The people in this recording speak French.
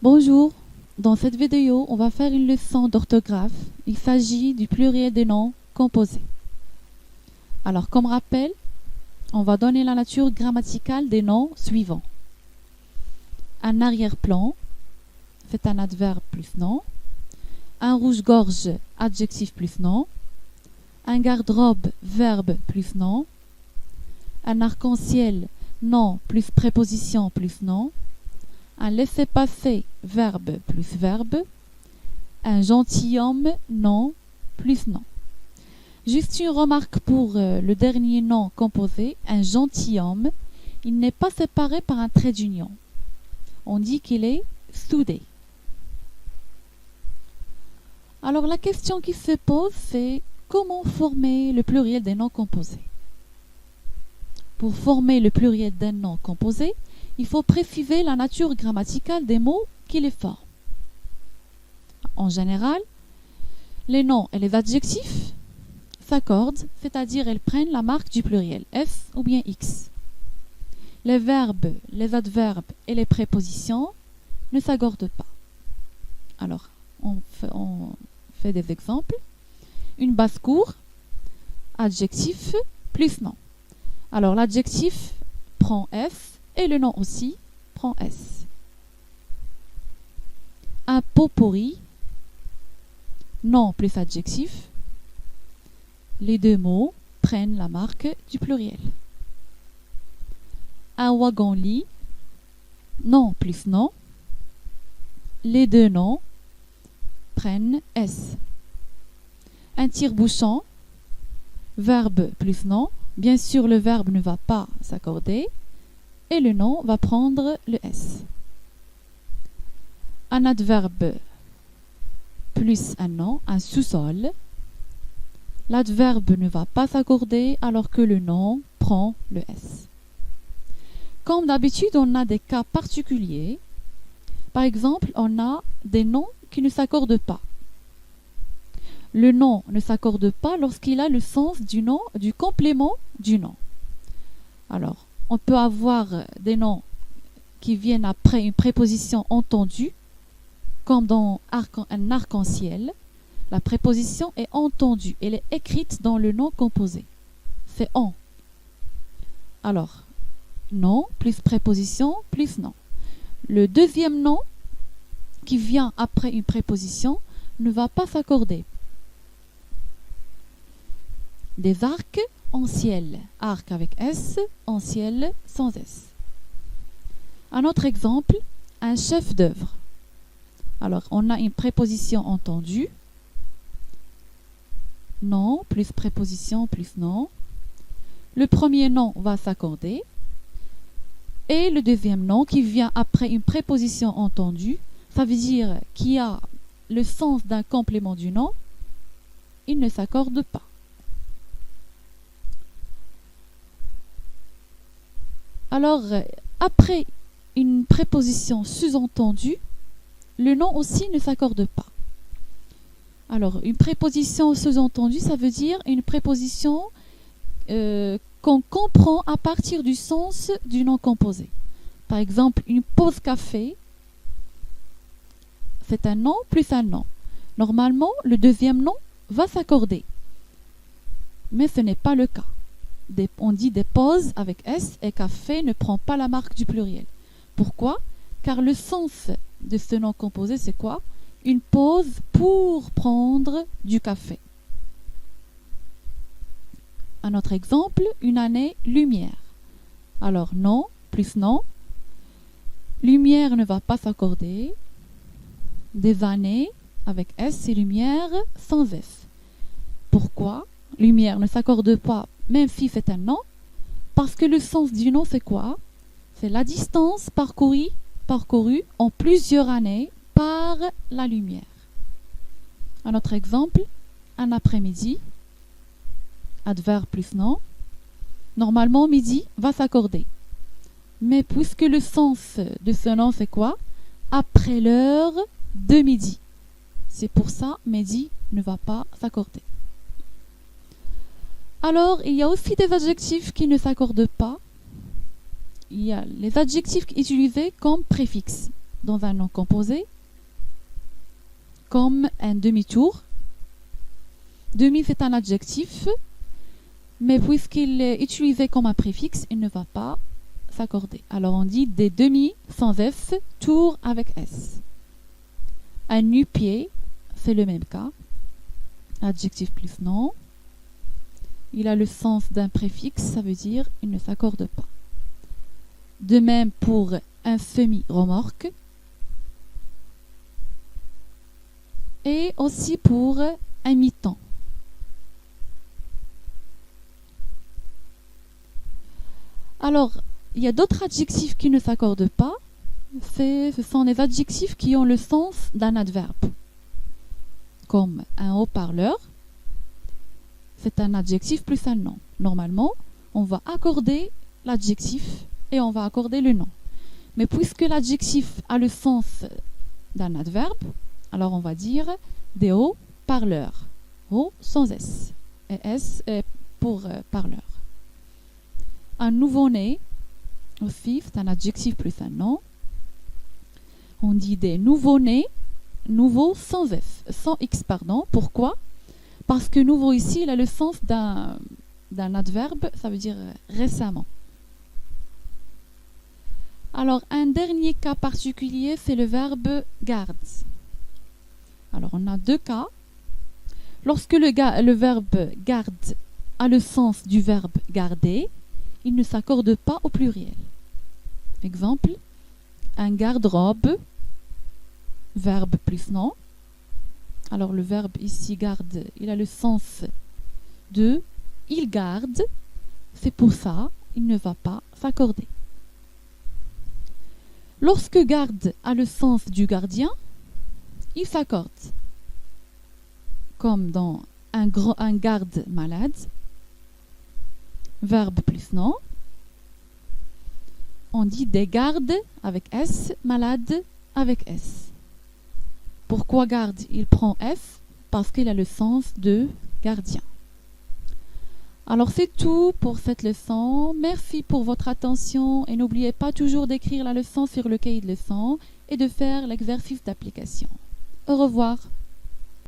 Bonjour, dans cette vidéo, on va faire une leçon d'orthographe. Il s'agit du pluriel des noms composés. Alors, comme rappel, on va donner la nature grammaticale des noms suivants. Un arrière-plan, c'est un adverbe plus nom. Un rouge-gorge, adjectif plus nom. Un garde-robe, verbe plus nom. Un arc-en-ciel, nom plus préposition plus nom. Un laissez-passer, verbe plus verbe. Un gentilhomme, nom plus nom. Juste une remarque pour le dernier nom composé, un gentilhomme, il n'est pas séparé par un trait d'union. On dit qu'il est soudé. Alors la question qui se pose, c'est comment former le pluriel des noms composés? Pour former le pluriel d'un nom composé, il faut préciser la nature grammaticale des mots qui les forment. En général, les noms et les adjectifs s'accordent, c'est-à-dire elles prennent la marque du pluriel, S ou bien X. Les verbes, les adverbes et les prépositions ne s'accordent pas. Alors, on fait des exemples. Une basse-cour, adjectif plus nom. Alors, l'adjectif prend S et le nom aussi prend S. Un pot pourri, nom plus adjectif. Les deux mots prennent la marque du pluriel. Un wagon-lit, nom plus nom. Les deux noms prennent S. Un tire-bouchon, verbe plus nom. Bien sûr, le verbe ne va pas s'accorder et le nom va prendre le S. Un adverbe plus un nom, un sous-sol. L'adverbe ne va pas s'accorder alors que le nom prend le S. Comme d'habitude, on a des cas particuliers. Par exemple, on a des noms qui ne s'accordent pas. Le nom ne s'accorde pas lorsqu'il a le sens du nom, du complément du nom. Alors, on peut avoir des noms qui viennent après une préposition entendue, comme dans un arc-en-ciel. La préposition est entendue, elle est écrite dans le nom composé. C'est en. Alors, nom plus préposition plus nom. Le deuxième nom qui vient après une préposition ne va pas s'accorder. Des arcs en ciel, arc avec S, en ciel sans S. Un autre exemple, un chef d'œuvre. Alors, on a une préposition entendue, nom plus préposition plus nom. Le premier nom va s'accorder et le deuxième nom qui vient après une préposition entendue, ça veut dire qu'il a le sens d'un complément du nom, il ne s'accorde pas. Alors, après une préposition sous-entendue, le nom aussi ne s'accorde pas. Alors, une préposition sous-entendue, ça veut dire une préposition qu'on comprend à partir du sens du nom composé. Par exemple, une pause café, c'est un nom plus un nom. Normalement, le deuxième nom va s'accorder. Mais ce n'est pas le cas. On dit des pauses avec S et café ne prend pas la marque du pluriel. Pourquoi? Car le sens de ce nom composé, c'est quoi? Une pause pour prendre du café. Un autre exemple, une année lumière. Alors nom plus nom. Lumière ne va pas s'accorder. Des années avec S et lumière sans S. Pourquoi? Lumière ne s'accorde pas même si c'est un nom, parce que le sens du nom c'est quoi? C'est la distance parcourue en plusieurs années par la lumière. Un autre exemple, un après-midi, adverbe plus nom. Normalement, midi va s'accorder. Mais puisque le sens de ce nom c'est quoi? Après l'heure de midi. C'est pour ça, midi ne va pas s'accorder. Alors, il y a aussi des adjectifs qui ne s'accordent pas. Il y a les adjectifs utilisés comme préfixes. dans un nom composé comme un demi-tour. Demi, c'est un adjectif, mais puisqu'il est utilisé comme un préfixe, il ne va pas s'accorder. Alors on dit des demi sans S, tour avec S. Un nu-pied, c'est le même cas. Adjectif plus nom. Il a le sens d'un préfixe, ça veut dire il ne s'accorde pas. De même pour un semi-remorque. Et aussi pour un mi-temps. Alors, il y a d'autres adjectifs qui ne s'accordent pas. Ce sont les adjectifs qui ont le sens d'un adverbe. Comme un haut-parleur, c'est un adjectif plus un nom. Normalement, on va accorder l'adjectif et on va accorder le nom. Mais puisque l'adjectif a le sens d'un adverbe, alors on va dire des haut-parleurs. Haut sans S. Et S est pour parleur. Un nouveau-né, aussi, c'est un adjectif plus un nom. On dit des nouveaux-nés, nouveau sans F, sans X, pardon. Pourquoi? Parce que nouveau ici, il a le sens d'un adverbe, ça veut dire récemment. Alors, un dernier cas particulier, c'est le verbe garde. Alors, on a deux cas. Lorsque le verbe garde a le sens du verbe garder, il ne s'accorde pas au pluriel. Exemple, un garde-robe, verbe plus nom. Alors le verbe ici garde, il a le sens de il garde, c'est pour ça il ne va pas s'accorder. Lorsque garde a le sens du gardien, il s'accorde. Comme dans un garde malade, verbe plus nom. On dit des gardes avec S, malade avec S. Pourquoi garde? Il prend F parce qu'il a le sens de gardien. Alors c'est tout pour cette leçon. Merci pour votre attention et n'oubliez pas toujours d'écrire la leçon sur le cahier de leçon et de faire l'exercice d'application. Au revoir.